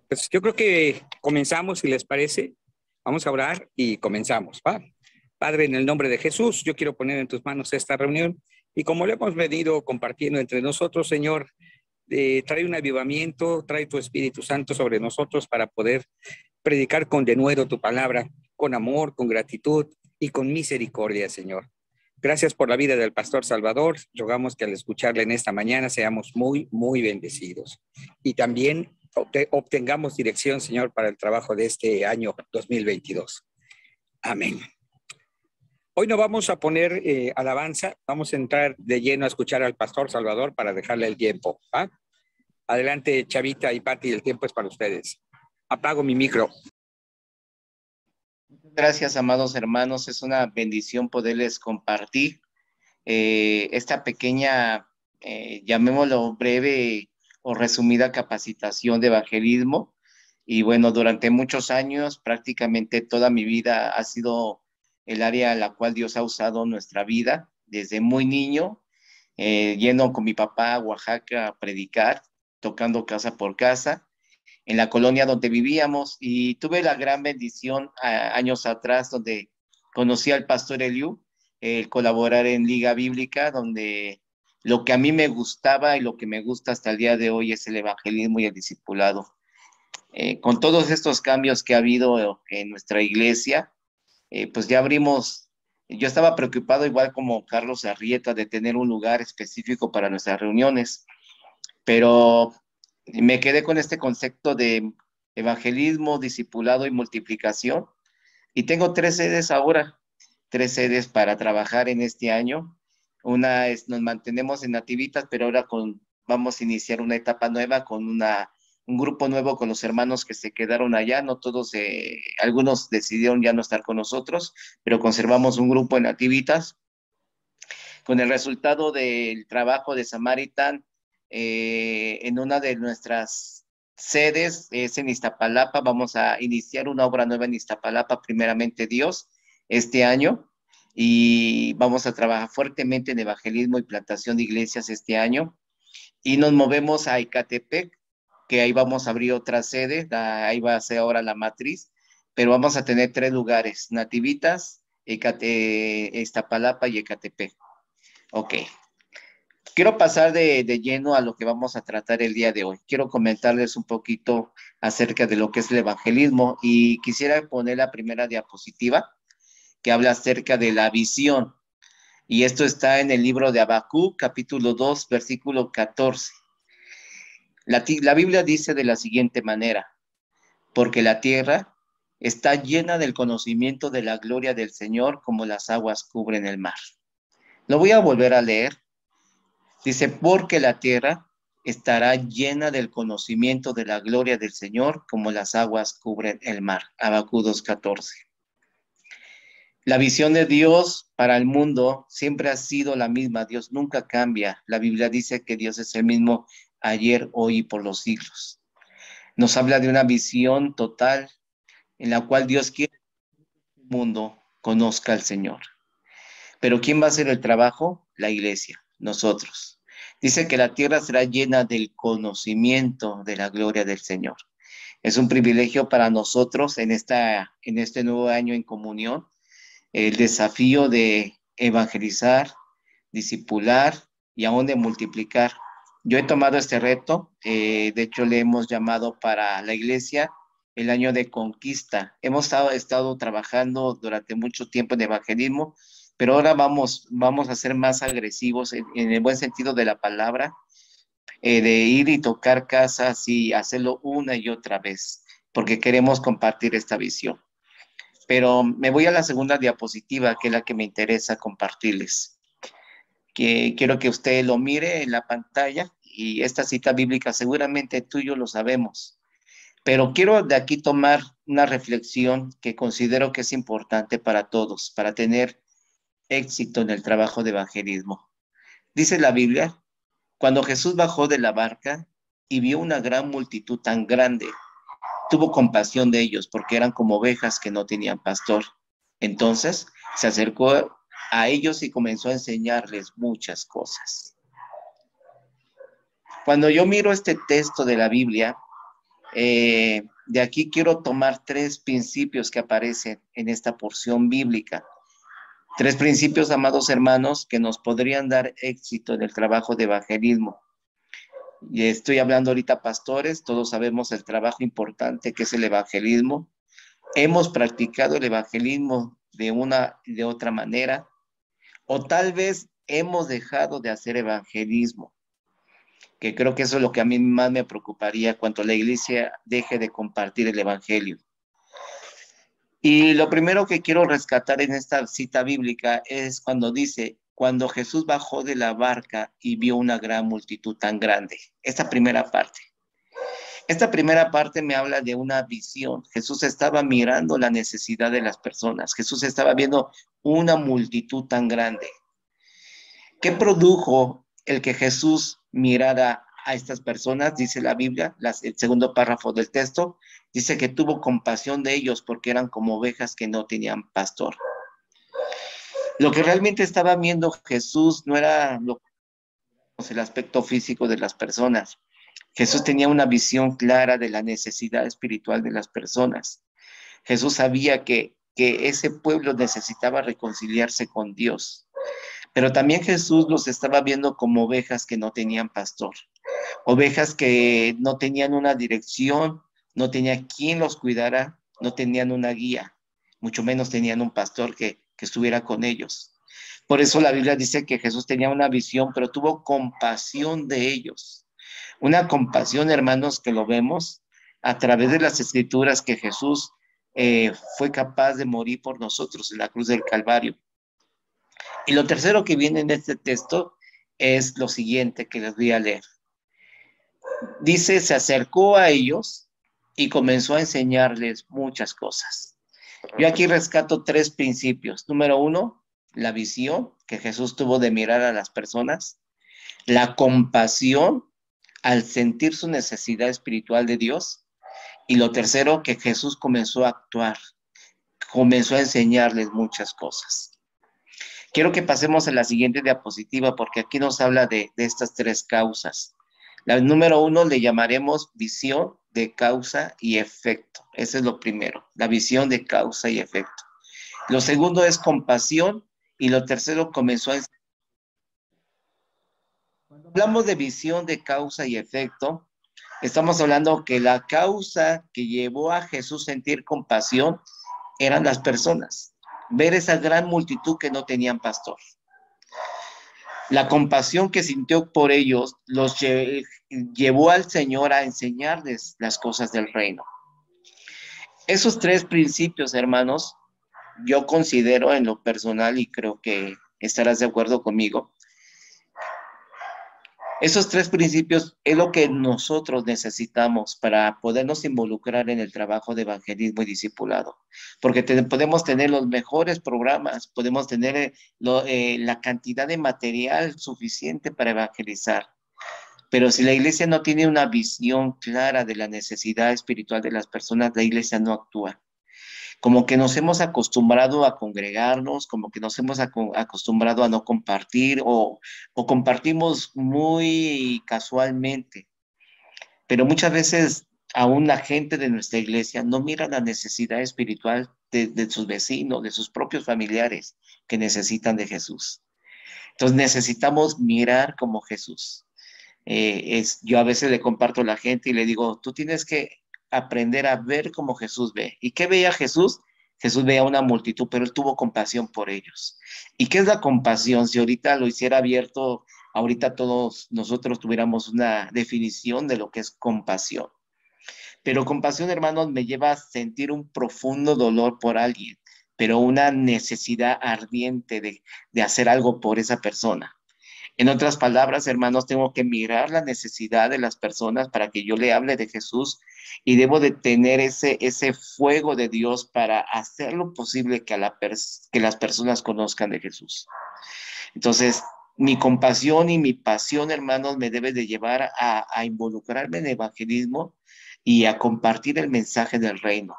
Pues yo creo que comenzamos, si les parece. Vamos a orar y comenzamos, ¿va? Padre, en el nombre de Jesús, yo quiero poner en tus manos esta reunión y como lo hemos venido compartiendo entre nosotros, Señor, trae un avivamiento, trae tu Espíritu Santo sobre nosotros para poder predicar con denuedo tu palabra, con amor, con gratitud y con misericordia, Señor. Gracias por la vida del pastor Salvador. Rogamos que al escucarle en esta mañana seamos muy, muy bendecidos. Y también obtengamos dirección, Señor, para el trabajo de este año 2022. Amén. Hoy no vamos a poner alabanza, vamos a entrar de lleno a escuchar al pastor Salvador para dejarle el tiempo. ¿Ah? Adelante, Chavita y Pati, el tiempo es para ustedes. Apago mi micro. Gracias, amados hermanos. Es una bendición poderles compartir esta pequeña, llamémoslo breve o resumida capacitación de evangelismo. Y bueno, durante muchos años, prácticamente toda mi vida ha sido el área en la cual Dios ha usado nuestra vida. Desde muy niño, yendo con mi papá a Oaxaca a predicar, tocando casa por casa en la colonia donde vivíamos, y tuve la gran bendición años atrás donde conocí al pastor Eliú, colaborar en Liga Bíblica, donde lo que a mí me gustaba y lo que me gusta hasta el día de hoy es el evangelismo y el discipulado. Con todos estos cambios que ha habido en nuestra iglesia, pues ya abrimos, yo estaba preocupado igual como Carlos Arrieta de tener un lugar específico para nuestras reuniones, pero me quedé con este concepto de evangelismo, discipulado y multiplicación. Y tengo 3 sedes ahora, 3 sedes para trabajar en este año. Una es, nos mantenemos en Nativitas, pero ahora vamos a iniciar una etapa nueva con un grupo nuevo con los hermanos que se quedaron allá. No todos, algunos decidieron ya no estar con nosotros, pero conservamos un grupo en Nativitas. Con el resultado del trabajo de Samaritan, en una de nuestras sedes, es en Iztapalapa. Vamos a iniciar una obra nueva en Iztapalapa, primeramente Dios, este año, y vamos a trabajar fuertemente en evangelismo y plantación de iglesias este año, y nos movemos a Ecatepec, que ahí vamos a abrir otra sede, ahí va a ser ahora la matriz, pero vamos a tener 3 lugares: Nativitas, Iztapalapa y Ecatepec. Ok, quiero pasar de lleno a lo que vamos a tratar el día de hoy. Quiero comentarles un poquito acerca de lo que es el evangelismo, y quisiera poner la primera diapositiva que habla acerca de la visión. Y esto está en el libro de Habacuc, capítulo 2, versículo 14. La Biblia dice de la siguiente manera: porque la tierra está llena del conocimiento de la gloria del Señor, como las aguas cubren el mar. Lo voy a volver a leer. Dice: porque la tierra estará llena del conocimiento de la gloria del Señor, como las aguas cubren el mar. Habacuc 2:14. La visión de Dios para el mundo siempre ha sido la misma. Dios nunca cambia. La Biblia dice que Dios es el mismo ayer, hoy y por los siglos. Nos habla de una visión total en la cual Dios quiere que el mundo conozca al Señor. Pero ¿quién va a hacer el trabajo? La iglesia, nosotros. Dice que la tierra será llena del conocimiento de la gloria del Señor. Es un privilegio para nosotros en este nuevo año en comunión, el desafío de evangelizar, discipular y aún de multiplicar. Yo he tomado este reto, de hecho le hemos llamado para la iglesia el año de conquista. Hemos estado trabajando durante mucho tiempo en evangelismo, pero ahora vamos a ser más agresivos en el buen sentido de la palabra, de ir y tocar casas y hacerlo una y otra vez, porque queremos compartir esta visión. Pero me voy a la segunda diapositiva, que es la que me interesa compartirles. Que quiero que usted lo mire en la pantalla, y esta cita bíblica seguramente tú y yo lo sabemos, pero quiero de aquí tomar una reflexión que considero que es importante para todos, para tener éxito en el trabajo de evangelismo. Dice la Biblia: cuando Jesús bajó de la barca y vio una gran multitud tan grande, tuvo compasión de ellos, porque eran como ovejas que no tenían pastor. Entonces se acercó a ellos y comenzó a enseñarles muchas cosas. Cuando yo miro este texto de la Biblia, De aquí quiero tomar 3 principios que aparecen en esta porción bíblica. 3 principios, amados hermanos, que nos podrían dar éxito en el trabajo de evangelismo. Y estoy hablando ahorita, pastores, todos sabemos el trabajo importante que es el evangelismo. Hemos practicado el evangelismo de una y de otra manera, o tal vez hemos dejado de hacer evangelismo, que creo que eso es lo que a mí más me preocuparía cuando la iglesia deje de compartir el evangelio. Y lo primero que quiero rescatar en esta cita bíblica es cuando dice, cuando Jesús bajó de la barca y vio una gran multitud tan grande. Esta primera parte. Esta primera parte me habla de una visión. Jesús estaba mirando la necesidad de las personas. Jesús estaba viendo una multitud tan grande. ¿Qué produjo el que Jesús mirara a estas personas? Dice la Biblia, el segundo párrafo del texto, dice que tuvo compasión de ellos porque eran como ovejas que no tenían pastor. Lo que realmente estaba viendo Jesús no era el aspecto físico de las personas. Jesús tenía una visión clara de la necesidad espiritual de las personas. Jesús sabía que ese pueblo necesitaba reconciliarse con Dios. Pero también Jesús los estaba viendo como ovejas que no tenían pastor. Ovejas que no tenían una dirección, no tenía quien los cuidara, no tenían una guía, mucho menos tenían un pastor que estuviera con ellos. Por eso la Biblia dice que Jesús tenía una visión, pero tuvo compasión de ellos. Una compasión, hermanos, que lo vemos a través de las escrituras, que Jesús fue capaz de morir por nosotros en la cruz del Calvario. Y lo tercero que viene en este texto es lo siguiente que les voy a leer. Dice, se acercó a ellos y comenzó a enseñarles muchas cosas. Yo aquí rescato 3 principios. Número 1, la visión que Jesús tuvo de mirar a las personas. La compasión al sentir su necesidad espiritual de Dios. Y lo tercero, que Jesús comenzó a actuar, comenzó a enseñarles muchas cosas. Quiero que pasemos a la siguiente diapositiva porque aquí nos habla de estas 3 causas. La número 1 le llamaremos visión de causa y efecto. Ese es lo primero, la visión de causa y efecto. Lo segundo es compasión y lo tercero comenzó a... Cuando hablamos de visión de causa y efecto, estamos hablando que la causa que llevó a Jesús a sentir compasión eran las personas. Ver esa gran multitud que no tenían pastor. La compasión que sintió por ellos los llevó al Señor a enseñarles las cosas del reino. Esos 3 principios, hermanos, yo considero en lo personal, y creo que estarás de acuerdo conmigo, esos 3 principios es lo que nosotros necesitamos para podernos involucrar en el trabajo de evangelismo y discipulado. Porque podemos tener los mejores programas, podemos tener la cantidad de material suficiente para evangelizar. Pero si la iglesia no tiene una visión clara de la necesidad espiritual de las personas, la iglesia no actúa. Como que nos hemos acostumbrado a congregarnos, como que nos hemos acostumbrado a no compartir o compartimos muy casualmente. Pero muchas veces aún la gente de nuestra iglesia no mira la necesidad espiritual de sus vecinos, de sus propios familiares que necesitan de Jesús. Entonces necesitamos mirar como Jesús. Yo a veces le comparto a la gente y le digo, tú tienes que aprender a ver como Jesús ve. ¿Y qué veía Jesús? Jesús veía una multitud, pero él tuvo compasión por ellos. ¿Y qué es la compasión? Si ahorita lo hiciera abierto, ahorita todos nosotros tuviéramos una definición de lo que es compasión. Pero compasión, hermanos, me lleva a sentir un profundo dolor por alguien, pero una necesidad ardiente de hacer algo por esa persona. En otras palabras, hermanos, tengo que mirar la necesidad de las personas para que yo le hable de Jesús y debo de tener ese fuego de Dios para hacer lo posible que las personas conozcan de Jesús. Entonces, mi compasión y mi pasión, hermanos, me debe de llevar a involucrarme en evangelismo y a compartir el mensaje del reino,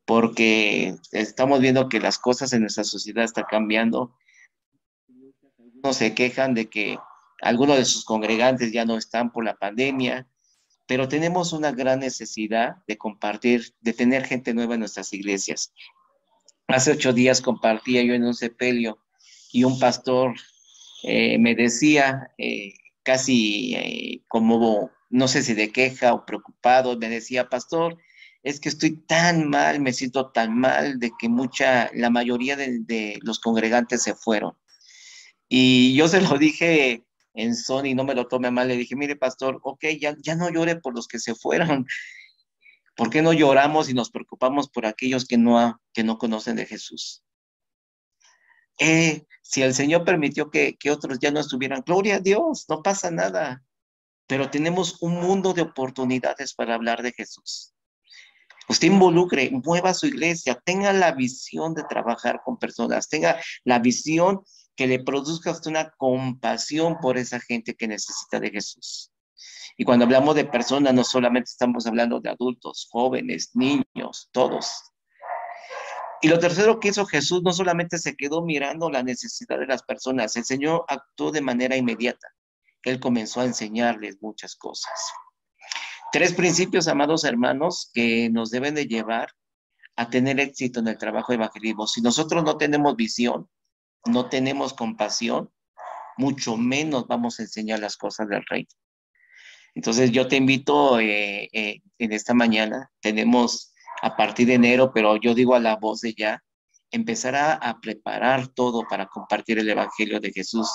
porque estamos viendo que las cosas en nuestra sociedad están cambiando. No se quejan de que algunos de sus congregantes ya no están por la pandemia, pero tenemos una gran necesidad de compartir, de tener gente nueva en nuestras iglesias. Hace 8 días compartía yo en un sepelio y un pastor me decía, casi como, no sé si de queja o preocupado, me decía, pastor, es que estoy tan mal, me siento tan mal de que la mayoría de los congregantes se fueron. Y yo se lo dije en son y no me lo tome mal, le dije, mire, pastor, ok, ya no llore por los que se fueron. ¿Por qué no lloramos y nos preocupamos por aquellos que no conocen de Jesús? Si el Señor permitió que otros ya no estuvieran, gloria a Dios, no pasa nada, pero tenemos un mundo de oportunidades para hablar de Jesús. Usted involucre, mueva su iglesia, tenga la visión de trabajar con personas, tenga la visión que le produzca a usted una compasión por esa gente que necesita de Jesús. Y cuando hablamos de personas, no solamente estamos hablando de adultos, jóvenes, niños, todos. Y lo tercero que hizo Jesús, no solamente se quedó mirando la necesidad de las personas, el Señor actuó de manera inmediata. Él comenzó a enseñarles muchas cosas. 3 principios, amados hermanos, que nos deben de llevar a tener éxito en el trabajo de evangelismo. Si nosotros no tenemos visión, no tenemos compasión, mucho menos vamos a enseñar las cosas del reino. Entonces yo te invito en esta mañana, tenemos a partir de enero, pero yo digo a la voz de ya, empezar a preparar todo para compartir el evangelio de Jesús.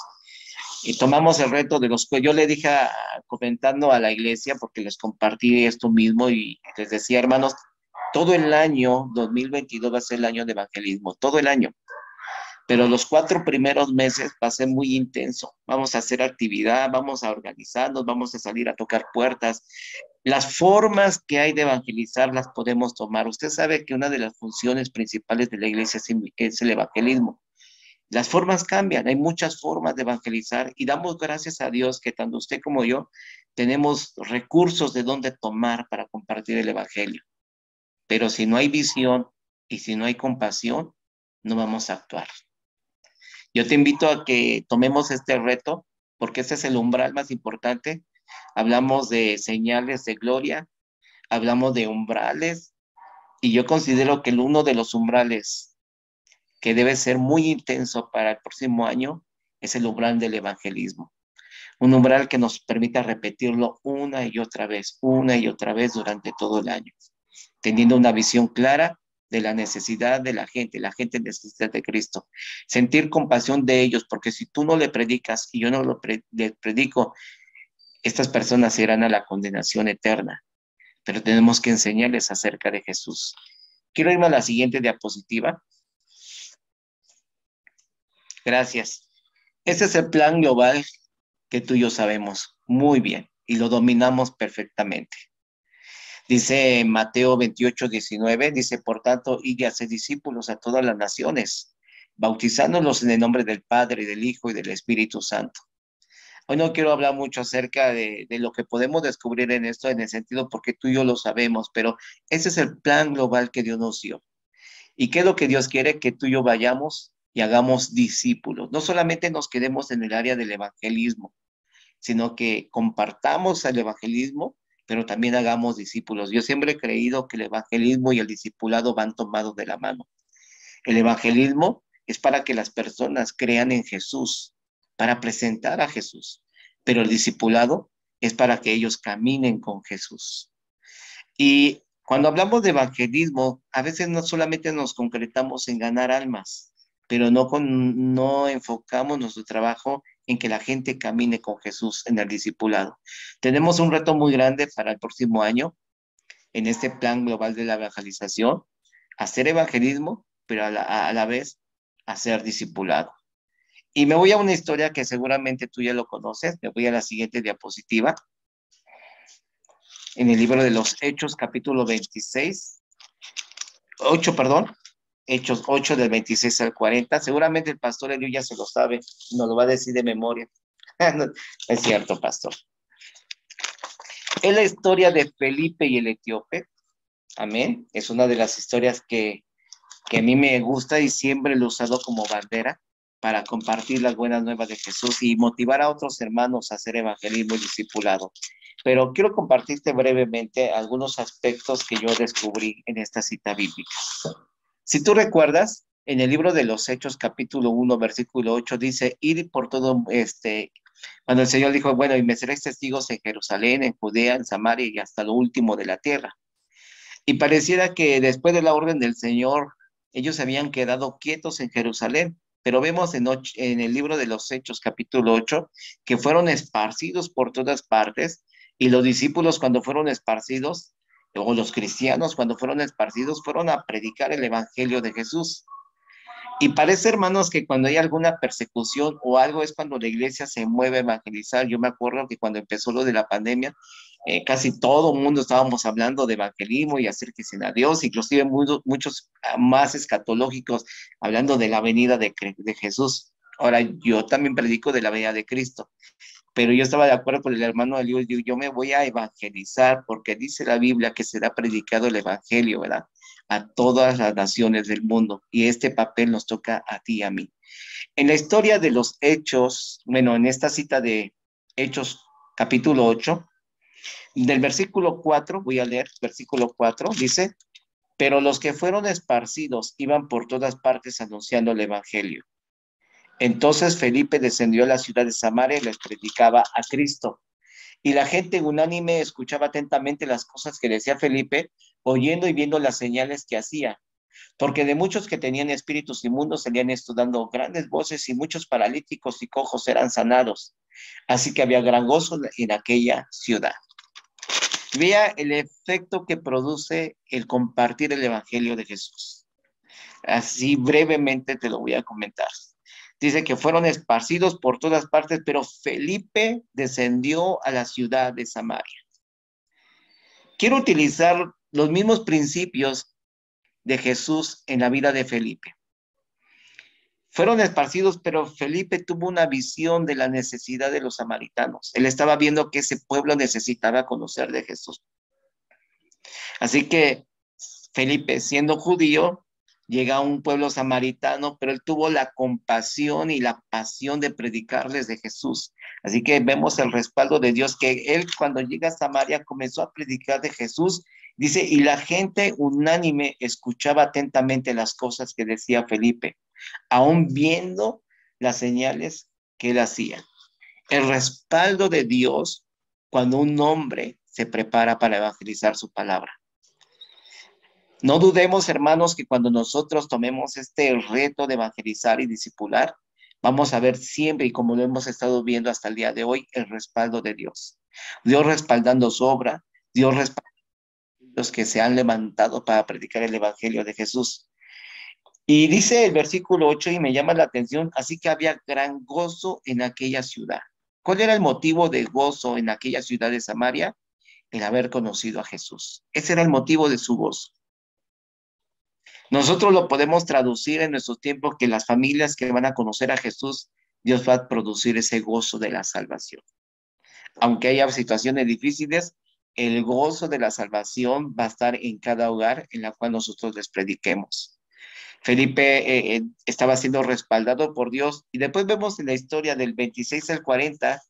Y tomamos el reto de los que yo le dije, comentando a la iglesia, porque les compartí esto mismo y les decía, hermanos, todo el año 2022 va a ser el año de evangelismo, todo el año. Pero los 4 primeros meses va a ser muy intenso. Vamos a hacer actividad, vamos a organizarnos, vamos a salir a tocar puertas. Las formas que hay de evangelizar las podemos tomar. Usted sabe que una de las funciones principales de la iglesia es el evangelismo. Las formas cambian, hay muchas formas de evangelizar y damos gracias a Dios que tanto usted como yo tenemos recursos de dónde tomar para compartir el evangelio. Pero si no hay visión y si no hay compasión, no vamos a actuar. Yo te invito a que tomemos este reto, porque este es el umbral más importante. Hablamos de señales de gloria, hablamos de umbrales, y yo considero que uno de los umbrales que debe ser muy intenso para el próximo año es el umbral del evangelismo. Un umbral que nos permita repetirlo una y otra vez durante todo el año, teniendo una visión clara de la necesidad de la gente necesita de Cristo. Sentir compasión de ellos, porque si tú no le predicas y yo no le predico, estas personas irán a la condenación eterna, pero tenemos que enseñarles acerca de Jesús. Quiero irme a la siguiente diapositiva. Gracias. Este es el plan global que tú y yo sabemos muy bien y lo dominamos perfectamente. Dice Mateo 28:19, dice, por tanto, id y haced discípulos a todas las naciones, bautizándolos en el nombre del Padre, del Hijo y del Espíritu Santo. Hoy no quiero hablar mucho acerca de lo que podemos descubrir en esto, en el sentido porque tú y yo lo sabemos, pero ese es el plan global que Dios nos dio. ¿Y qué es lo que Dios quiere? Que tú y yo vayamos y hagamos discípulos. No solamente nos quedemos en el área del evangelismo, sino que compartamos el evangelismo, pero también hagamos discípulos. Yo siempre he creído que el evangelismo y el discipulado van tomados de la mano. El evangelismo es para que las personas crean en Jesús, para presentar a Jesús, pero el discipulado es para que ellos caminen con Jesús. Y cuando hablamos de evangelismo, a veces no solamente nos concretamos en ganar almas, pero no enfocamos nuestro trabajo en que la gente camine con Jesús en el discipulado. Tenemos un reto muy grande para el próximo año en este plan global de la evangelización, hacer evangelismo, pero a la vez hacer discipulado. Y me voy a una historia que seguramente tú ya lo conoces, me voy a la siguiente diapositiva. En el libro de los Hechos, capítulo 8, del 26 al 40. Seguramente el pastor Elio ya se lo sabe, nos lo va a decir de memoria. No, es cierto, pastor. Es la historia de Felipe y el etíope. Amén. Es una de las historias que a mí me gusta y siempre lo he usado como bandera para compartir las buenas nuevas de Jesús y motivar a otros hermanos a hacer evangelismo y discipulado. pero quiero compartirte brevemente algunos aspectos que yo descubrí en esta cita bíblica. Si tú recuerdas, en el libro de los Hechos, capítulo 1, versículo 8, dice, ir por todo, cuando el Señor dijo, bueno, y me seréis testigos en Jerusalén, en Judea, en Samaria y hasta lo último de la tierra. Y pareciera que después de la orden del Señor, ellos se habían quedado quietos en Jerusalén, pero vemos en el libro de los Hechos, capítulo 8, que fueron esparcidos por todas partes, y los discípulos cuando fueron esparcidos, o los cristianos cuando fueron esparcidos, fueron a predicar el Evangelio de Jesús. Y parece, hermanos, que cuando hay alguna persecución o algo es cuando la iglesia se mueve a evangelizar. Yo me acuerdo que cuando empezó lo de la pandemia, casi todo el mundo estábamos hablando de evangelismo y acérquense a Dios, inclusive muchos más escatológicos hablando de la venida de Jesús. Ahora, yo también predico de la venida de Cristo, pero yo estaba de acuerdo con el hermano de Dios, yo me voy a evangelizar porque dice la Biblia que será predicado el evangelio, ¿verdad? A todas las naciones del mundo, y este papel nos toca a ti y a mí. En la historia de los Hechos, bueno, en esta cita de Hechos capítulo 8, del versículo 4, voy a leer, versículo 4, dice, pero los que fueron esparcidos iban por todas partes anunciando el evangelio. Entonces Felipe descendió a la ciudad de Samaria y les predicaba a Cristo. Y la gente unánime escuchaba atentamente las cosas que decía Felipe, oyendo y viendo las señales que hacía. Porque de muchos que tenían espíritus inmundos salían esto dando grandes voces y muchos paralíticos y cojos eran sanados. Así que había gran gozo en aquella ciudad. Vea el efecto que produce el compartir el evangelio de Jesús. Así brevemente te lo voy a comentar. Dice que fueron esparcidos por todas partes, pero Felipe descendió a la ciudad de Samaria. Quiero utilizar los mismos principios de Jesús en la vida de Felipe. Fueron esparcidos, pero Felipe tuvo una visión de la necesidad de los samaritanos. Él estaba viendo que ese pueblo necesitaba conocer de Jesús. Así que Felipe, siendo judío, llega a un pueblo samaritano, pero él tuvo la compasión y la pasión de predicarles de Jesús. Así que vemos el respaldo de Dios, que él cuando llega a Samaria comenzó a predicar de Jesús. Dice, y la gente unánime escuchaba atentamente las cosas que decía Felipe, aún viendo las señales que él hacía. El respaldo de Dios cuando un hombre se prepara para evangelizar su palabra. No dudemos, hermanos, que cuando nosotros tomemos este reto de evangelizar y discipular, vamos a ver siempre, y como lo hemos estado viendo hasta el día de hoy, el respaldo de Dios. Dios respaldando su obra, Dios respaldando a los que se han levantado para predicar el evangelio de Jesús. Y dice el versículo 8, y me llama la atención, así que había gran gozo en aquella ciudad. ¿Cuál era el motivo de gozo en aquella ciudad de Samaria? El haber conocido a Jesús. Ese era el motivo de su gozo. Nosotros lo podemos traducir en nuestros tiempos, que las familias que van a conocer a Jesús, Dios va a producir ese gozo de la salvación. Aunque haya situaciones difíciles, el gozo de la salvación va a estar en cada hogar en la cual nosotros les prediquemos. Felipe estaba siendo respaldado por Dios, y después vemos en la historia del 26 al 40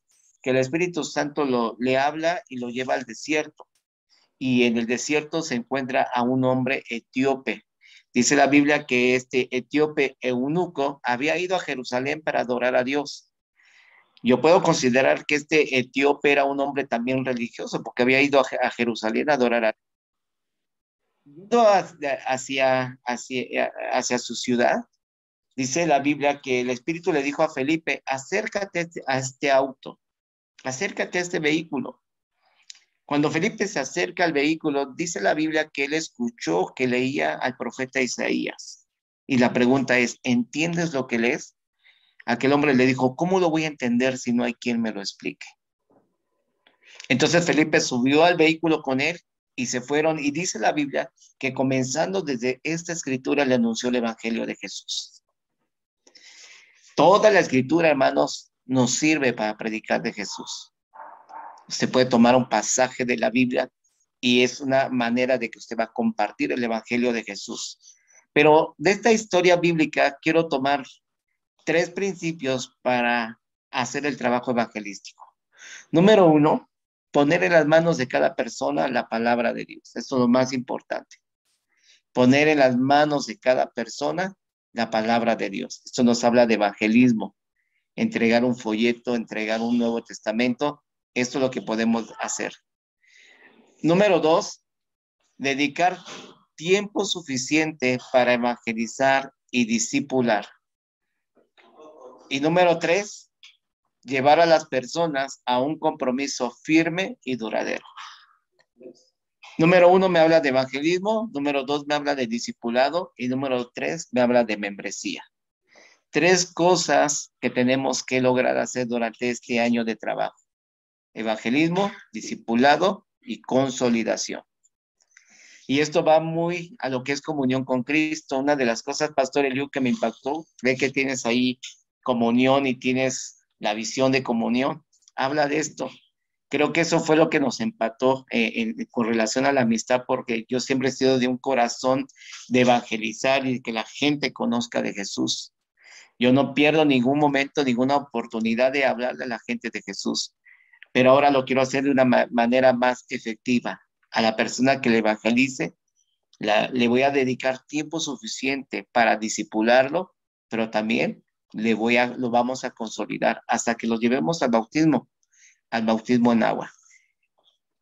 que el Espíritu Santo le habla y lo lleva al desierto, y en el desierto se encuentra a un hombre etíope. Dice la Biblia que este etíope eunuco había ido a Jerusalén para adorar a Dios. Yo puedo considerar que este etíope era un hombre también religioso, porque había ido a Jerusalén a adorar a Dios. Hacia su ciudad, dice la Biblia que el Espíritu le dijo a Felipe, acércate a este auto, acércate a este vehículo. Cuando Felipe se acerca al vehículo, dice la Biblia que él escuchó que leía al profeta Isaías. Y la pregunta es, ¿entiendes lo que lees? Aquel hombre le dijo, ¿cómo lo voy a entender si no hay quien me lo explique? Entonces Felipe subió al vehículo con él y se fueron. Y dice la Biblia que comenzando desde esta escritura le anunció el evangelio de Jesús. Toda la escritura, hermanos, nos sirve para predicar de Jesús. Usted puede tomar un pasaje de la Biblia y es una manera de que usted va a compartir el evangelio de Jesús. Pero de esta historia bíblica quiero tomar 3 principios para hacer el trabajo evangelístico. Número 1, poner en las manos de cada persona la palabra de Dios. Esto es lo más importante. Poner en las manos de cada persona la palabra de Dios. Esto nos habla de evangelismo, entregar un folleto, entregar un Nuevo Testamento. Esto es lo que podemos hacer. Número 2, dedicar tiempo suficiente para evangelizar y discipular. Y número 3, llevar a las personas a un compromiso firme y duradero. Número 1 me habla de evangelismo, número 2 me habla de discipulado y número 3 me habla de membresía. 3 cosas que tenemos que lograr hacer durante este año de trabajo. Evangelismo, discipulado y consolidación. Y esto va muy a lo que es comunión con Cristo. Una de las cosas, Pastor Eliú, que me impactó, ve que tienes ahí comunión y tienes la visión de comunión. Habla de esto. Creo que eso fue lo que nos empató con relación a la amistad, porque yo siempre he sido de un corazón de evangelizar y que la gente conozca de Jesús. Yo no pierdo ningún momento, ninguna oportunidad de hablarle a la gente de Jesús, pero ahora lo quiero hacer de una manera más efectiva. A la persona que le evangelice, le voy a dedicar tiempo suficiente para disipularlo, pero también lo vamos a consolidar hasta que lo llevemos al bautismo en agua.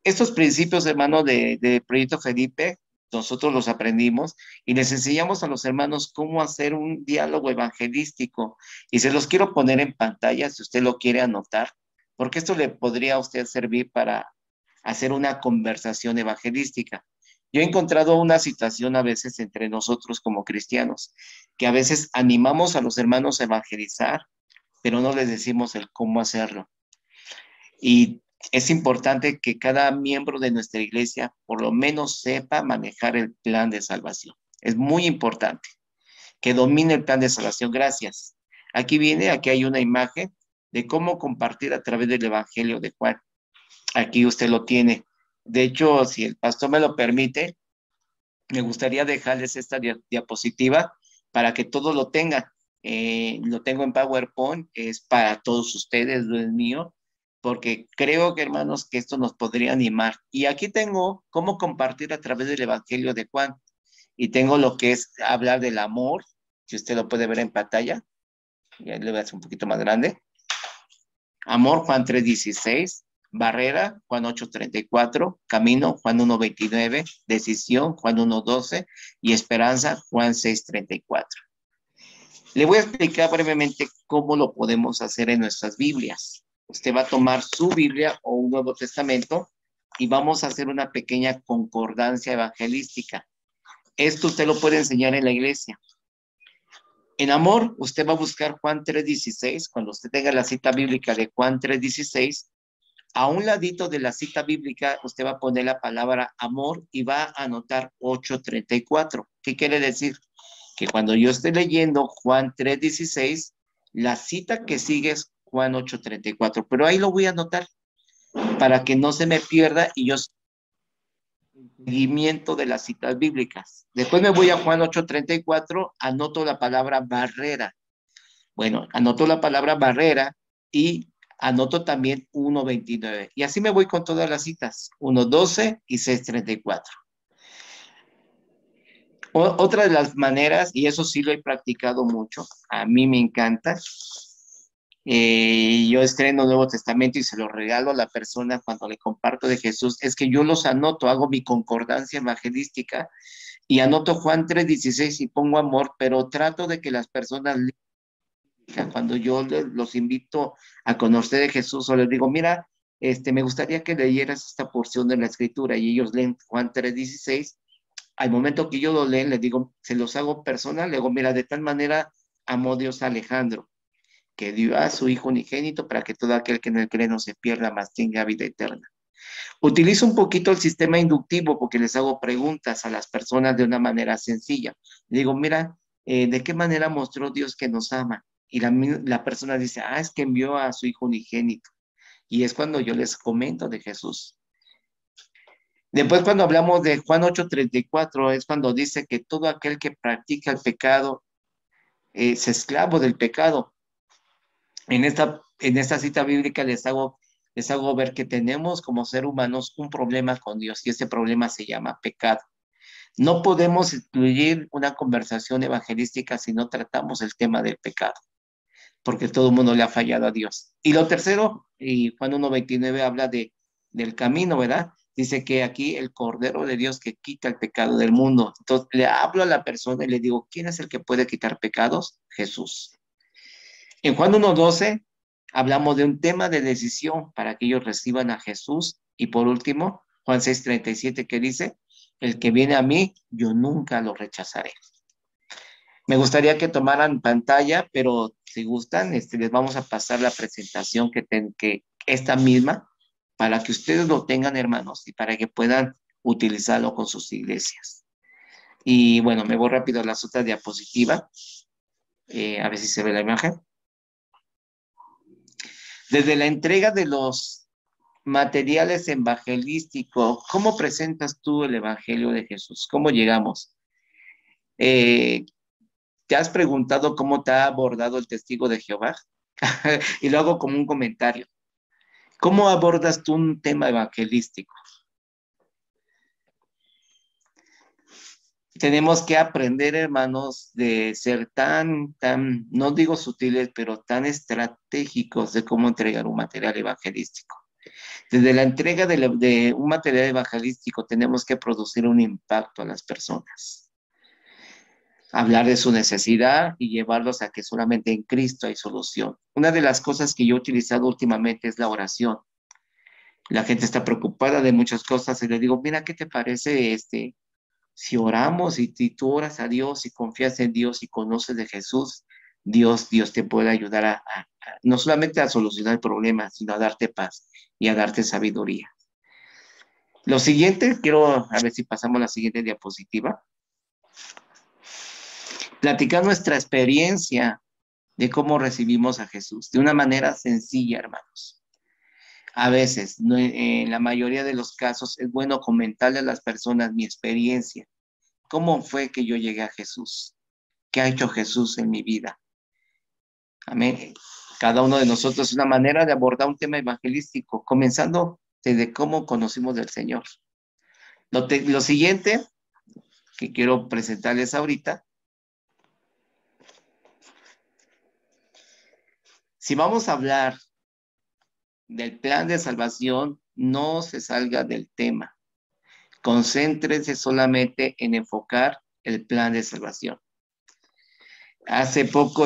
Estos principios, hermano, de Proyecto Felipe, nosotros los aprendimos y les enseñamos a los hermanos cómo hacer un diálogo evangelístico. Y se los quiero poner en pantalla si usted lo quiere anotar, porque esto le podría a usted servir para hacer una conversación evangelística. Yo he encontrado una situación a veces entre nosotros como cristianos, que a veces animamos a los hermanos a evangelizar, pero no les decimos el cómo hacerlo. Y es importante que cada miembro de nuestra iglesia por lo menos sepa manejar el plan de salvación. Es muy importante que domine el plan de salvación. Gracias. Aquí hay una imagen de cómo compartir a través del Evangelio de Juan. Aquí usted lo tiene. De hecho, si el pastor me lo permite, me gustaría dejarles esta diapositiva para que todos lo tengan. Lo tengo en PowerPoint, es para todos ustedes, no es mío, porque creo que, hermanos, que esto nos podría animar. Y aquí tengo cómo compartir a través del Evangelio de Juan. Y tengo lo que es hablar del amor, si usted lo puede ver en pantalla. Ya le voy a hacer un poquito más grande. Amor, Juan 3:16. Barrera, Juan 8:34. Camino, Juan 1:29. Decisión, Juan 1:12. Y esperanza, Juan 6:34. Le voy a explicar brevemente cómo lo podemos hacer en nuestras Biblias. Usted va a tomar su Biblia o un Nuevo Testamento y vamos a hacer una pequeña concordancia evangelística. Esto usted lo puede enseñar en la iglesia. En amor, usted va a buscar Juan 3:16. Cuando usted tenga la cita bíblica de Juan 3:16, a un ladito de la cita bíblica, usted va a poner la palabra amor y va a anotar 8:34. ¿Qué quiere decir? Que cuando yo esté leyendo Juan 3:16, la cita que sigue es Juan 8:34. Pero ahí lo voy a anotar para que no se me pierda y yo seguimiento de las citas bíblicas. Después me voy a Juan 8:34, anoto la palabra barrera. Bueno, anoto la palabra barrera y anoto también 1:29. Y así me voy con todas las citas, 1:12 y 6:34. Otra de las maneras, y eso sí lo he practicado mucho, a mí me encanta, yo estreno Nuevo Testamento y se lo regalo a la persona cuando le comparto de Jesús, es que yo los anoto, hago mi concordancia evangelística y anoto Juan 3:16 y pongo amor, pero trato de que las personas, cuando yo los invito a conocer de Jesús o les digo, mira, me gustaría que leyeras esta porción de la Escritura y ellos leen Juan 3:16, al momento que yo lo leen, les digo, se los hago personal, le digo, mira, de tal manera amó Dios a Alejandro, que dio a su Hijo unigénito para que todo aquel que en él cree no se pierda, mas tenga vida eterna. Utilizo un poquito el sistema inductivo porque les hago preguntas a las personas de una manera sencilla. Le digo, mira, ¿de qué manera mostró Dios que nos ama? Y la persona dice, es que envió a su Hijo unigénito. Y es cuando yo les comento de Jesús. Después, cuando hablamos de Juan 8:34, es cuando dice que todo aquel que practica el pecado es esclavo del pecado. En esta cita bíblica les hago les hago ver que tenemos como ser humanos un problema con Dios y ese problema se llama pecado. No podemos incluir una conversación evangelística si no tratamos el tema del pecado, porque todo el mundo le ha fallado a Dios. Y lo tercero, y Juan 1:29 habla del camino, ¿verdad? Dice que aquí el Cordero de Dios que quita el pecado del mundo. Entonces le hablo a la persona y le digo, ¿quién es el que puede quitar pecados? Jesús. En Juan 1:12 hablamos de un tema de decisión para que ellos reciban a Jesús. Y por último, Juan 6:37 que dice, el que viene a mí, yo nunca lo rechazaré. Me gustaría que tomaran pantalla, pero si gustan, les vamos a pasar la presentación que esta misma, para que ustedes lo tengan, hermanos, y para que puedan utilizarlo con sus iglesias. Y bueno, me voy rápido a las otras diapositivas, a ver si se ve la imagen. Desde la entrega de los materiales evangelísticos, ¿cómo presentas tú el Evangelio de Jesús? ¿Cómo llegamos? ¿Te has preguntado cómo te ha abordado el testigo de Jehová? Y lo hago como un comentario. ¿Cómo abordas tú un tema evangelístico? Tenemos que aprender, hermanos, de ser no digo sutiles, pero tan estratégicos de cómo entregar un material evangelístico. Desde la entrega de un material evangelístico tenemos que producir un impacto a las personas. Hablar de su necesidad y llevarlos a que solamente en Cristo hay solución. Una de las cosas que yo he utilizado últimamente es la oración. La gente está preocupada de muchas cosas y le digo, mira, ¿qué te parece si oramos y tú oras a Dios y confías en Dios y conoces de Jesús, Dios te puede ayudar no solamente a solucionar el problema, sino a darte paz y a darte sabiduría. Lo siguiente, quiero a ver si pasamos a la siguiente diapositiva. Platicar nuestra experiencia de cómo recibimos a Jesús, de una manera sencilla, hermanos. A veces, en la mayoría de los casos, es bueno comentarle a las personas mi experiencia. ¿Cómo fue que yo llegué a Jesús? ¿Qué ha hecho Jesús en mi vida? Amén. Cada uno de nosotros es una manera de abordar un tema evangelístico, comenzando desde cómo conocimos del Señor. Lo siguiente que quiero presentarles ahorita, si vamos a hablar del plan de salvación, no se salga del tema. Concéntrese solamente en enfocar el plan de salvación. Hace poco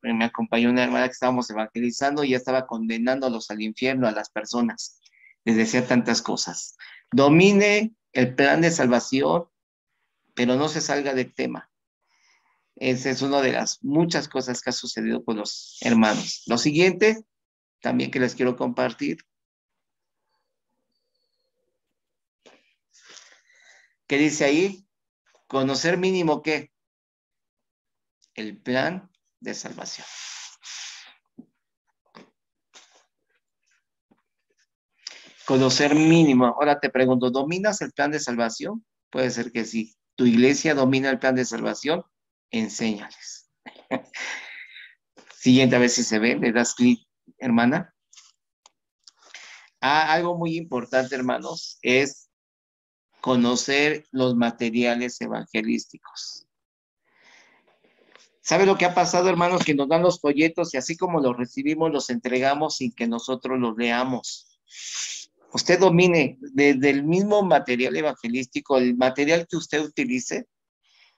me acompañó una hermana que estábamos evangelizando y ya estaba condenándolos al infierno a las personas. Les decía tantas cosas. Domine el plan de salvación, pero no se salga del tema. Esa es una de las muchas cosas que ha sucedido con los hermanos. Lo siguiente, también que les quiero compartir. ¿Qué dice ahí? Conocer mínimo ¿qué? El plan de salvación. Conocer mínimo. Ahora te pregunto, ¿dominas el plan de salvación? Puede ser que sí. ¿Tu iglesia domina el plan de salvación? Enséñales. Siguiente, a ver si se ve. ¿Le das clic, hermana? Algo muy importante, hermanos, es conocer los materiales evangelísticos. ¿Sabe lo que ha pasado, hermanos? Que nos dan los folletos y así como los recibimos, los entregamos sin que nosotros los leamos. Usted domine desde el mismo material evangelístico, el material que usted utilice,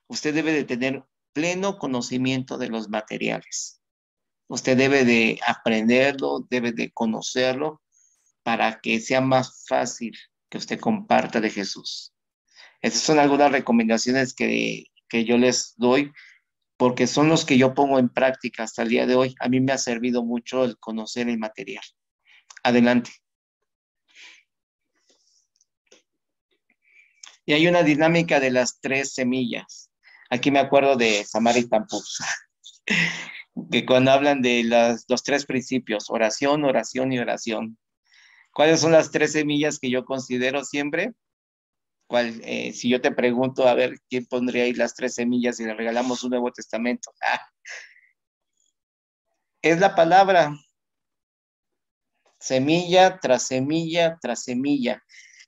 usted debe de tener pleno conocimiento de los materiales. Usted debe de aprenderlo, debe de conocerlo para que sea más fácil que usted comparta de Jesús. Esas son algunas recomendaciones que yo les doy porque son los que yo pongo en práctica hasta el día de hoy. A mí me ha servido mucho el conocer el material. Adelante. Y hay una dinámica de las 3 semillas. Aquí me acuerdo de Samaritan Pubs, que cuando hablan de los 3 principios, oración, oración y oración. ¿Cuáles son las 3 semillas que yo considero siempre? Si yo te pregunto, a ver, ¿quién pondría ahí las 3 semillas si le regalamos un Nuevo Testamento? Es la palabra. semilla tras semilla tras semilla.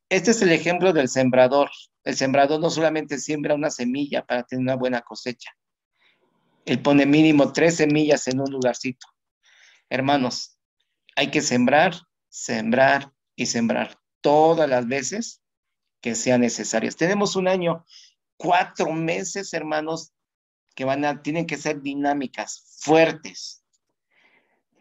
Este es el ejemplo del sembrador. El sembrador no solamente siembra una semilla para tener una buena cosecha. Él pone mínimo 3 semillas en un lugarcito. Hermanos, hay que sembrar, sembrar y sembrar todas las veces que sean necesarias. Tenemos un año, 4 meses, hermanos, que tienen que ser dinámicas, fuertes.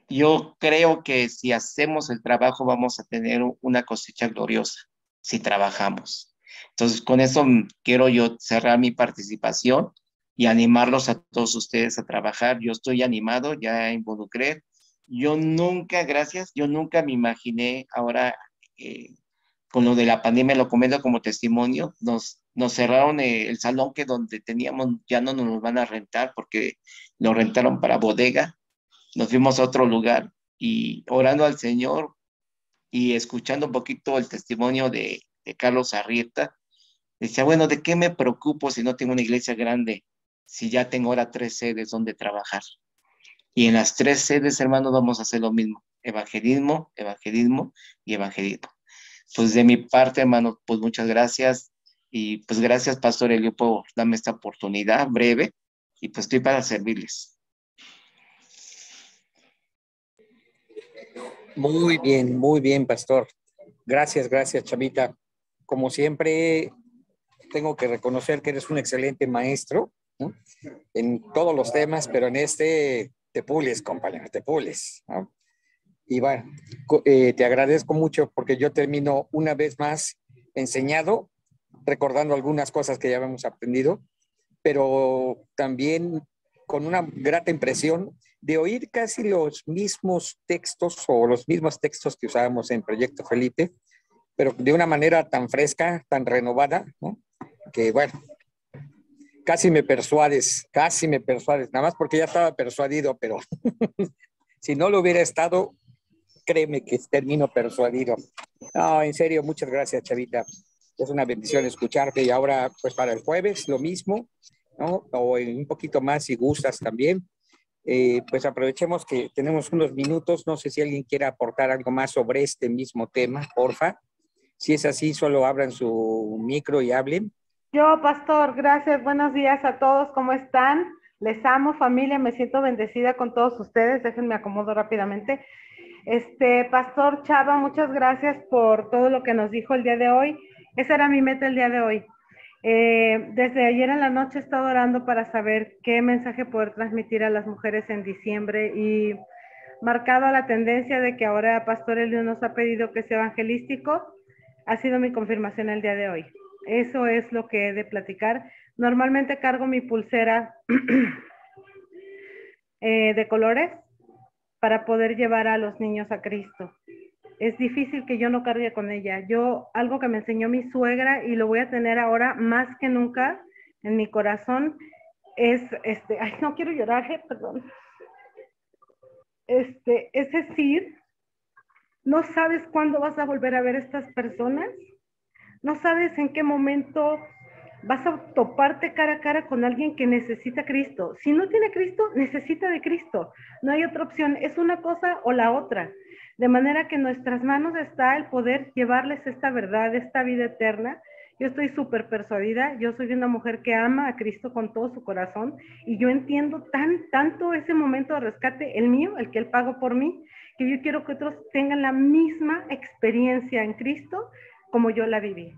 Yo creo que si hacemos el trabajo vamos a tener una cosecha gloriosa, si trabajamos. Entonces, con eso quiero yo cerrar mi participación y animarlos a todos ustedes a trabajar. Yo estoy animado, ya involucré. Yo nunca me imaginé ahora, con lo de la pandemia, lo comento como testimonio, nos cerraron el salón que donde teníamos, ya no nos lo van a rentar porque lo rentaron para bodega. Nos fuimos a otro lugar y orando al Señor y escuchando un poquito el testimonio de Carlos Arrieta, decía, bueno, ¿de qué me preocupo si no tengo una iglesia grande? Si ya tengo ahora 3 sedes donde trabajar. Y en las 3 sedes, hermanos, vamos a hacer lo mismo. Evangelismo, evangelismo y evangelismo. Pues de mi parte, hermano, pues muchas gracias. Y pues gracias, Pastor Elio, por darme esta oportunidad breve. Y pues estoy para servirles. Muy bien, pastor. Gracias, gracias, Chavita. Como siempre, tengo que reconocer que eres un excelente maestro, ¿no? En todos los temas, pero en este te pules, compañero, te pules, ¿no? Y bueno, te agradezco mucho porque yo termino una vez más enseñado, recordando algunas cosas que ya habíamos aprendido, pero también con una grata impresión de oír casi los mismos textos o los mismos textos que usábamos en Proyecto Felipe, pero de una manera tan fresca, tan renovada, ¿no? Que bueno, casi me persuades, nada más porque ya estaba persuadido, pero si no lo hubiera estado, créeme que termino persuadido. No, en serio, muchas gracias, Chavita. Es una bendición escucharte y ahora, pues para el jueves, lo mismo, ¿no? O un poquito más si gustas también. Pues aprovechemos que tenemos unos minutos. No sé si alguien quiere aportar algo más sobre este mismo tema, porfa. Si es así, solo abran su micro y hablen. Yo, pastor, gracias. Buenos días a todos. ¿Cómo están? Les amo, familia. Me siento bendecida con todos ustedes. Déjenme acomodo rápidamente. Pastor Chava, muchas gracias por todo lo que nos dijo el día de hoy. Esa era mi meta el día de hoy. Desde ayer en la noche he estado orando para saber qué mensaje poder transmitir a las mujeres en diciembre y marcado a la tendencia de que ahora Pastor Elio nos ha pedido que sea evangelístico, ha sido mi confirmación el día de hoy. Eso es lo que he de platicar. Normalmente cargo mi pulsera de colores para poder llevar a los niños a Cristo. Es difícil que yo no cargue con ella. Algo que me enseñó mi suegra y lo voy a tener ahora más que nunca en mi corazón es, ay, no quiero llorar, perdón. Es decir, no sabes cuándo vas a volver a ver a estas personas, no sabes en qué momento vas a toparte cara a cara con alguien que necesita a Cristo. Si no tiene Cristo, necesita de Cristo. No hay otra opción, es una cosa o la otra. De manera que en nuestras manos está el poder llevarles esta verdad, esta vida eterna. Yo estoy súper persuadida, yo soy una mujer que ama a Cristo con todo su corazón y yo entiendo tanto ese momento de rescate, el mío, el que Él pagó por mí, que yo quiero que otros tengan la misma experiencia en Cristo como yo la viví.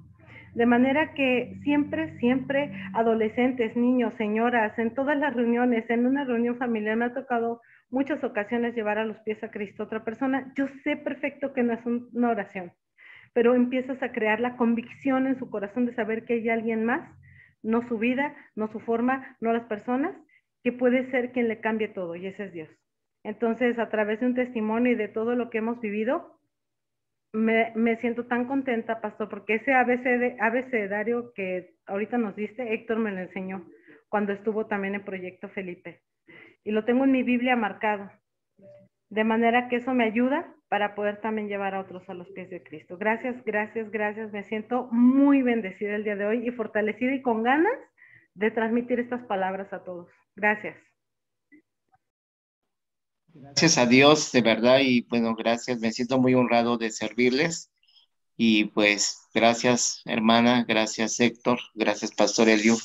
De manera que siempre, adolescentes, niños, señoras, en todas las reuniones, en una reunión familiar me ha tocado muchas ocasiones llevar a los pies a Cristo a otra persona. Yo sé perfecto que no es una oración, pero empiezas a crear la convicción en su corazón de saber que hay alguien más, no su vida, no su forma, no las personas, que puede ser quien le cambie todo, y ese es Dios. Entonces, a través de un testimonio y de todo lo que hemos vivido, me siento tan contenta, pastor, porque ese abecedario que ahorita nos diste, Héctor me lo enseñó cuando estuvo también en Proyecto Felipe. Y lo tengo en mi Biblia marcado. De manera que eso me ayuda para poder también llevar a otros a los pies de Cristo. Gracias. Me siento muy bendecida el día de hoy y fortalecida y con ganas de transmitir estas palabras a todos. Gracias. Gracias a Dios, de verdad, y bueno, gracias, me siento muy honrado de servirles. Y pues, gracias, hermana, gracias, Héctor, gracias, Pastor Elio.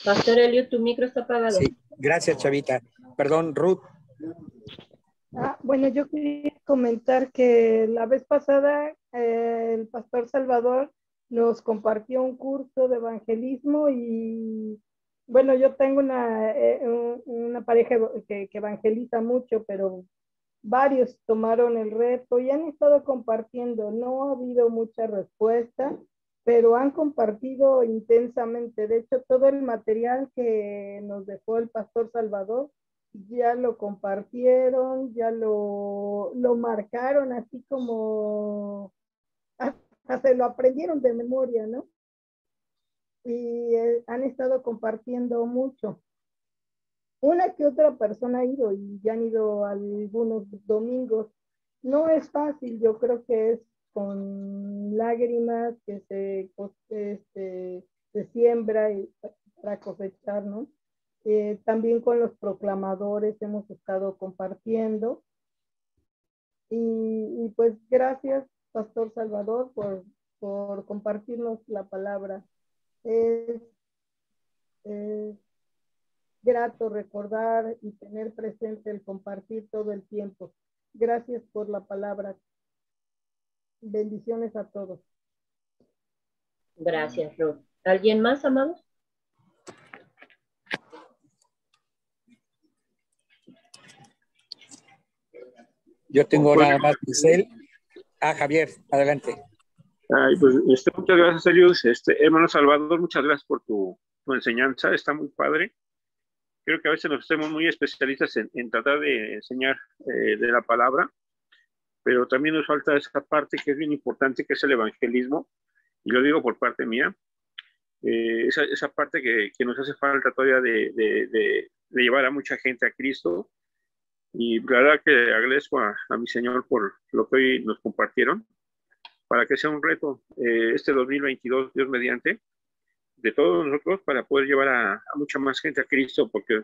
Pastor Elio, tu micro está apagado. Sí, gracias, Chavita. Perdón, Ruth. Bueno, yo quería comentar que la vez pasada el pastor Salvador nos compartió un curso de evangelismo y bueno, yo tengo una pareja que evangeliza mucho, pero varios tomaron el reto y han estado compartiendo. No ha habido mucha respuesta, pero han compartido intensamente. De hecho, todo el material que nos dejó el pastor Salvador ya lo compartieron, ya lo marcaron así como hasta se lo aprendieron de memoria, ¿no? Y han estado compartiendo mucho. Una que otra persona ha ido y ya han ido algunos domingos. No es fácil, yo creo que es con lágrimas que se siembra y para cosechar, ¿no? También con los proclamadores hemos estado compartiendo. Y pues gracias, Pastor Salvador, por compartirnos la palabra. Es, es grato recordar y tener presente el compartir todo el tiempo. Gracias por la palabra. Bendiciones a todos. Gracias, Ruth. ¿Alguien más, amados? Yo tengo nada más, Giselle. Javier, adelante. Ay, pues, muchas gracias, Elius. Hermano Salvador, muchas gracias por tu enseñanza, está muy padre. Creo que a veces nos hacemos muy especialistas en tratar de enseñar de la palabra, pero también nos falta esa parte que es bien importante, que es el evangelismo, y lo digo por parte mía, esa parte que nos hace falta todavía de llevar a mucha gente a Cristo. Y la verdad que agradezco a mi Señor por lo que hoy nos compartieron, para que sea un reto este 2022, Dios mediante, de todos nosotros, para poder llevar a mucha más gente a Cristo, porque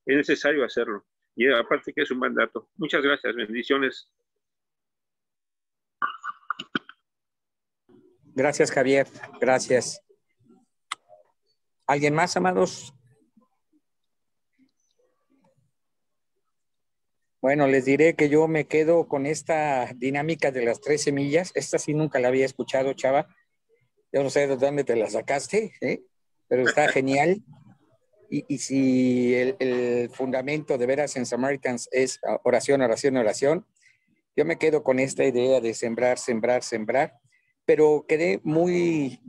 es necesario hacerlo. Y aparte que es un mandato. Muchas gracias, bendiciones. Gracias, Javier, gracias. ¿Alguien más, amados? Bueno, les diré que yo me quedo con esta dinámica de las 3 semillas. Esta sí nunca la había escuchado, Chava. Yo no sé de dónde te la sacaste, pero está genial. Y si el fundamento de Veras en Samaritans es oración, oración, oración, yo me quedo con esta idea de sembrar, sembrar, sembrar. Pero quedé muy,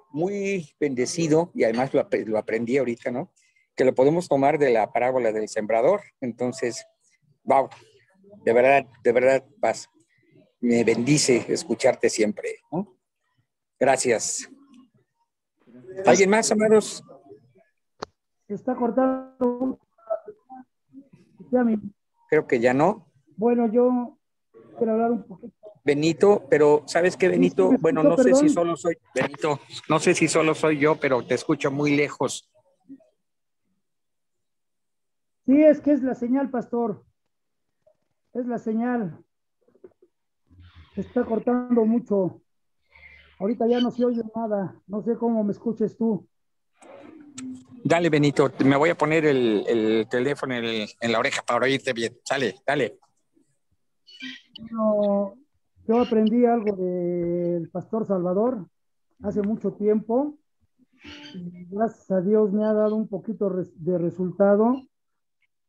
muy bendecido, y además lo aprendí ahorita, ¿no? Que lo podemos tomar de la parábola del sembrador. Entonces, wow, de verdad, Paz, me bendice escucharte siempre, ¿no? Gracias. ¿Alguien más, amados? Está cortado. Creo que ya no. Bueno, yo quiero hablar un poquito. Benito, pero ¿sabes qué, Benito? Sí, bueno, no sé si solo soy, Benito, no sé si solo soy yo, pero te escucho muy lejos. Sí, es que es la señal, pastor. Es la señal. Se está cortando mucho. Ahorita ya no se oye nada. No sé cómo me escuches tú. Dale, Benito, me voy a poner el teléfono en la oreja para oírte bien. Sale, dale. Bueno, yo aprendí algo del pastor Salvador hace mucho tiempo. Y gracias a Dios me ha dado un poquito de resultado,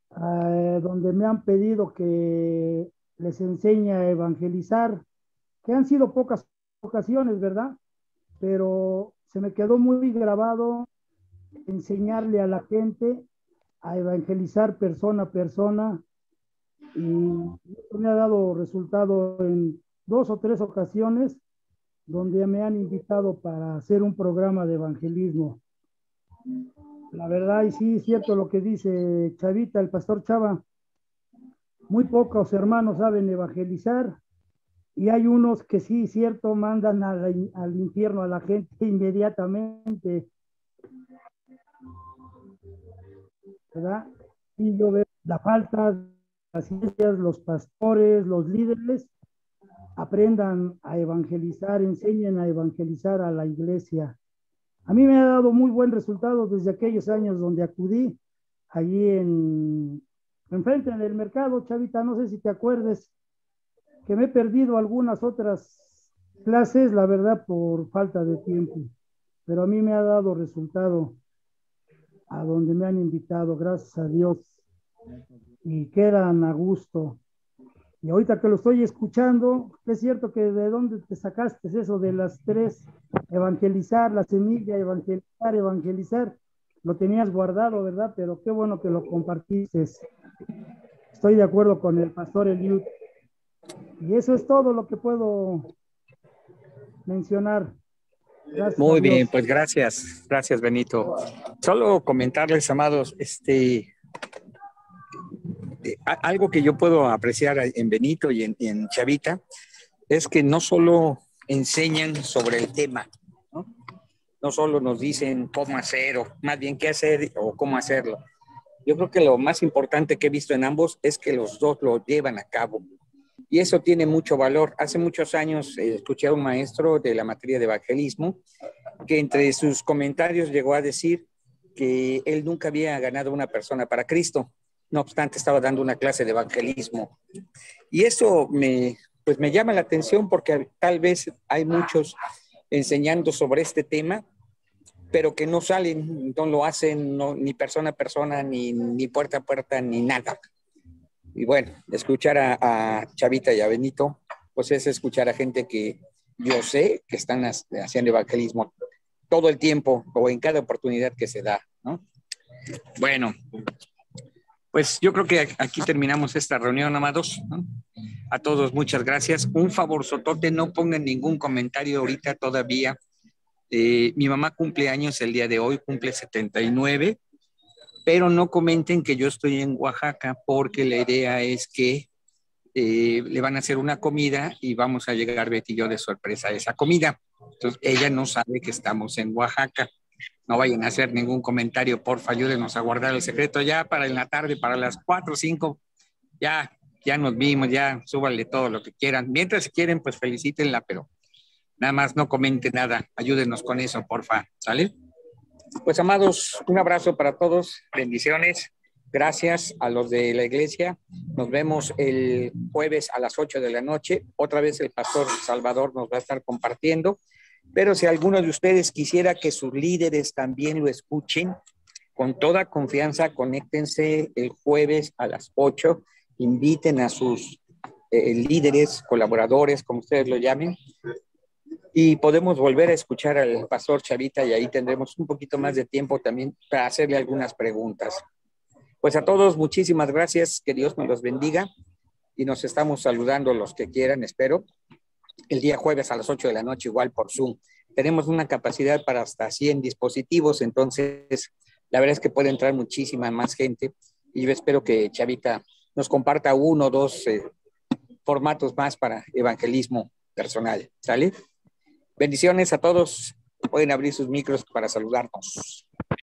donde me han pedido que les enseñe a evangelizar, que han sido pocas ocasiones, ¿verdad? Pero se me quedó muy grabado enseñarle a la gente a evangelizar persona a persona, y esto me ha dado resultado en 2 o 3 ocasiones donde me han invitado para hacer un programa de evangelismo. La verdad, y sí es cierto lo que dice Chavita, el pastor Chava, muy pocos hermanos saben evangelizar, y hay unos que sí, cierto, mandan al infierno a la gente inmediatamente. ¿verdad? Y yo veo la falta de las iglesias, los pastores, los líderes, aprendan a evangelizar, enseñen a evangelizar a la iglesia. A mí me ha dado muy buen resultado desde aquellos años donde acudí allí enfrente del mercado, Chavita, no sé si te acuerdes, que me he perdido algunas otras clases, la verdad, por falta de tiempo, pero a mí me ha dado resultado a donde me han invitado, gracias a Dios, y quedan a gusto. Y ahorita que lo estoy escuchando, es cierto que de dónde te sacaste eso de las tres, evangelizar, la semilla, evangelizar, lo tenías guardado, ¿verdad? Pero qué bueno que lo compartiste. Estoy de acuerdo con el pastor Eliud. Y eso es todo lo que puedo mencionar. Gracias. Muy bien, pues gracias, Benito. Solo comentarles, amados, algo que yo puedo apreciar en Benito y en Chavita es que no solo enseñan sobre el tema, ¿no? No solo nos dicen cómo hacer, o más bien qué hacer o cómo hacerlo. Yo creo que lo más importante que he visto en ambos es que los dos lo llevan a cabo. Y eso tiene mucho valor. Hace muchos años escuché a un maestro de la materia de evangelismo que entre sus comentarios llegó a decir que él nunca había ganado una persona para Cristo. No obstante, estaba dando una clase de evangelismo. Y eso pues me llama la atención porque tal vez hay muchos enseñando sobre este tema, pero que no salen, no lo hacen ni persona a persona, ni puerta a puerta, ni nada. Y bueno, escuchar a Chavita y a Benito, pues es escuchar a gente que yo sé que están haciendo evangelismo todo el tiempo o en cada oportunidad que se da, ¿no? Bueno, pues yo creo que aquí terminamos esta reunión, amados, ¿no? A todos, muchas gracias. Un favor, sotote, no pongan ningún comentario ahorita todavía. Mi mamá cumple años el día de hoy, cumple 79, pero no comenten que yo estoy en Oaxaca porque la idea es que le van a hacer una comida y vamos a llegar Betty y yo de sorpresa a esa comida. Entonces, ella no sabe que estamos en Oaxaca. No vayan a hacer ningún comentario, porfa, ayúdenos a guardar el secreto ya para en la tarde, para las 4 o 5, ya nos vimos, ya súbanle todo lo que quieran. Mientras si quieren, pues felicítenla, pero nada más no comenten nada, ayúdenos con eso, porfa, ¿sale? Pues amados, un abrazo para todos, bendiciones, gracias a los de la iglesia, nos vemos el jueves a las 8 de la noche, otra vez el pastor Salvador nos va a estar compartiendo, pero si alguno de ustedes quisiera que sus líderes también lo escuchen, con toda confianza, conéctense el jueves a las 8, inviten a sus líderes, colaboradores, como ustedes lo llamen, y podemos volver a escuchar al pastor Chavita y ahí tendremos un poquito más de tiempo también para hacerle algunas preguntas. Pues a todos, muchísimas gracias, que Dios nos los bendiga y nos estamos saludando los que quieran, espero, el día jueves a las 8 de la noche, igual por Zoom. Tenemos una capacidad para hasta 100 dispositivos, entonces la verdad es que puede entrar muchísima más gente y yo espero que Chavita nos comparta 1 o 2 formatos más para evangelismo personal, ¿sale? Bendiciones a todos. Pueden abrir sus micros para saludarnos.